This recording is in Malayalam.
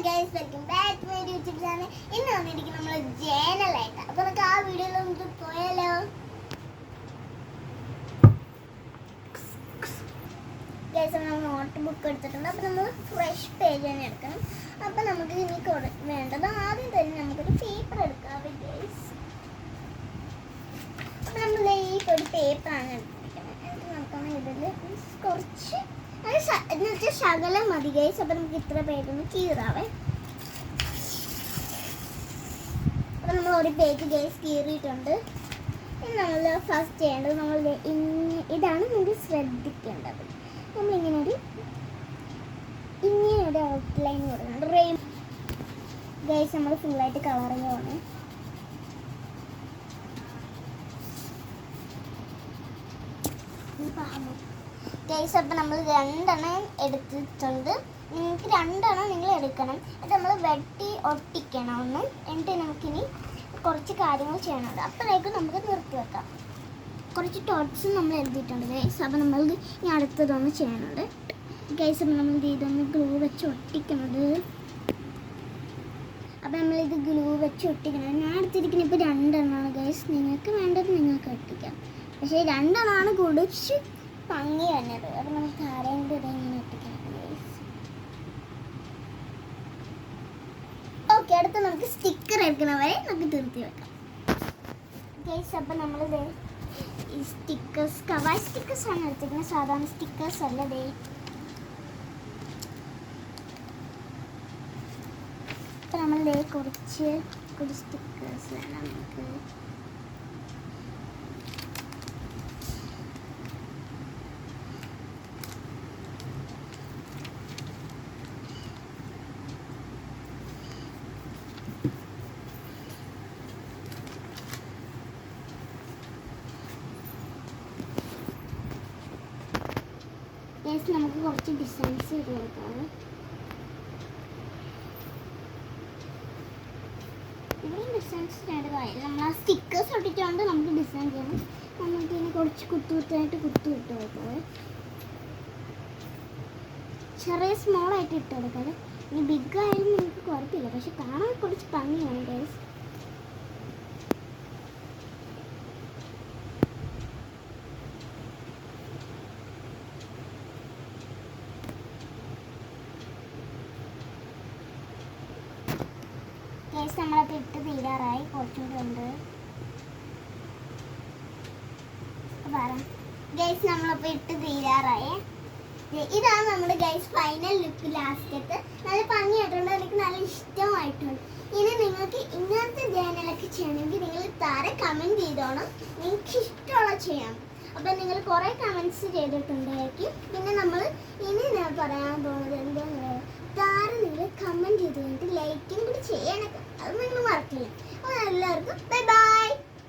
Guys, welcome back to my YouTube channel. ഇന്ന് വന്നിരിക്കും നമ്മൾ ജേനലായിട്ട്. അപ്പോൾ നമുക്ക് ആ വീഡിയോയിൽ നമുക്ക് പോയാലോ? ഗൈസ്, നമ്മൾ നോട്ട് ബുക്ക് എടുത്തിട്ടുണ്ട്. അപ്പോൾ നമ്മൾ ഫ്രഷ് പേജ് തന്നെ എടുക്കണം. അപ്പോൾ നമുക്ക് ഇനി വേണ്ടത് ആദ്യം തന്നെ നമുക്കൊരു പേപ്പർ എടുക്കാം ഗൈസ്. അപ്പോൾ നമ്മൾ ഈ ഒരു പേപ്പറാണ് എടുത്തിരിക്കുന്നത്. എന്നിട്ട് നമുക്കാണ് ഇതിൽ കുറച്ച് എന്നുവെച്ചാൽ ശകലം മതി ഗൈസ്. അപ്പം നമുക്ക് ഇത്ര പേജൊന്ന് കീറാവേ. അപ്പം നമ്മൾ ഒരു പേജ് ഗൈസ് കീറിയിട്ടുണ്ട്. ഇനി നമ്മൾ ഫസ്റ്റ് ചെയ്യേണ്ടത് ഇതാണ് നമുക്ക് ശ്രദ്ധിക്കേണ്ടത്. നമ്മളിങ്ങനെ ഒരു ഔട്ട്ലൈൻ കൊടുക്കണം. ഗൈസ്, നമ്മൾ ഫുള്ളായിട്ട് കളർ ചെയ്യണം. ഗൈസ്, അപ്പം നമ്മൾ 2 എണ്ണം എടുത്തിട്ടുണ്ട്. നിങ്ങൾക്ക് 2 എണ്ണം നിങ്ങൾ എടുക്കണം. അത് നമ്മൾ വെട്ടി ഒട്ടിക്കണം ഒന്ന്. എന്നിട്ട് നമുക്കിനി കുറച്ച് കാര്യങ്ങൾ ചെയ്യണുണ്ട്. അപ്പോഴേക്കും നമുക്ക് നിർത്തി വെക്കാം. കുറച്ച് ടോട്ട്സും നമ്മൾ എഴുതിയിട്ടുണ്ട് ഗൈസ്. അപ്പം നമ്മൾ ഇനി അടുത്തതൊന്ന് ചെയ്യണുണ്ട് ഗൈസ്. അപ്പം നമ്മൾ ഇതൊന്ന് ഗ്ലൂ വെച്ച് ഒട്ടിക്കുന്നത്. അപ്പം നമ്മളിത് ഗ്ലൂ വെച്ച് ഒട്ടിക്കണം. ഞാൻ എടുത്തിരിക്കുന്നത് ഇപ്പോൾ 2 എണ്ണമാണ് ഗൈസ്. നിങ്ങൾക്ക് വേണ്ടത് നിങ്ങൾക്ക് ഒട്ടിക്കാം. പക്ഷേ 2 എണ്ണമാണ് കുടിച്ച് ഭംഗി വന്നത്. അപ്പം നമുക്ക് ആരെങ്കിലും ഇതെങ്ങനെ ഒട്ടിക്കണം ഗൈസ്. ഓക്കെ, അടുത്ത് നമുക്ക് സ്റ്റിക്കർ എടുക്കണ വരെ നമുക്ക് നിർത്തി വെക്കാം ഗൈസ്. അപ്പം നമ്മളിത് ഈ സ്റ്റിക്കേഴ്സ് കവർ സ്റ്റിക്കേഴ്സാണ് എടുത്തിരിക്കുന്നത്, സാധാരണ സ്റ്റിക്കേഴ്സ് അല്ല. അപ്പം നമ്മളിത് കുറച്ച് സ്റ്റിക്കേഴ്സ് വേണം നമുക്ക്. നമുക്ക് കുറച്ച് ഡിസൈൻസ് ചെയ്ത് കൊടുക്കാം. ഇവിടെ ഡിസൈൻസ് ചെയ്തതായി നമ്മൾ ആ സ്റ്റിക്കേഴ്സ് ഒട്ടിച്ചുകൊണ്ട് നമുക്ക് ഡിസൈൻ ചെയ്യണം. നമുക്ക് ഇനി കുറച്ച് കുത്തുകുത്തായിട്ട് കുത്തു ഇട്ട് കൊടുക്കാം. ചെറിയ സ്മോളായിട്ട് ഇട്ട് കൊടുക്കാം. ഇനി ബിഗ് ആയാലും നിങ്ങൾക്ക് കുഴപ്പമില്ല, പക്ഷെ കാണാൻ കുറച്ച് ഭംഗിയാണ് ഗൈസ്. ഗൈസ്, നമ്മളപ്പോൾ ഇട്ട് തീരാറായി. കുറച്ചുകൂടി ഉണ്ട്. ഗൈസ്, നമ്മളപ്പോൾ ഇട്ട് തീരാറായി. ഇതാണ് നമ്മുടെ ഗൈസ് ഫൈനൽ ലുക്ക്. ലാസ്റ്റത്തെ നല്ല ഭംഗിയായിട്ടുണ്ട്. എനിക്ക് നല്ല ഇഷ്ടമായിട്ടുണ്ട്. ഇനി നിങ്ങൾക്ക് ഇങ്ങനത്തെ ജേനലൊക്കെ ചെയ്യണമെങ്കിൽ നിങ്ങൾ താരെ കമൻറ്റ് ചെയ്തോണം. നിങ്ങൾക്ക് ഇഷ്ടമുള്ള ചെയ്യാം. അപ്പം നിങ്ങൾ കുറേ കമൻറ്റ്സ് ചെയ്തിട്ടുണ്ടായിരിക്കും. പിന്നെ നമ്മൾ ഇനി ഞാൻ പറയാൻ പോകുന്നത് എന്താണെന്ന് താരം നിങ്ങൾ കമൻറ്റ് ചെയ്ത് കഴിഞ്ഞിട്ട് ലൈക്കും കൂടി ചെയ്യാനൊക്കെ അത് നിങ്ങൾ മറക്കില്ല.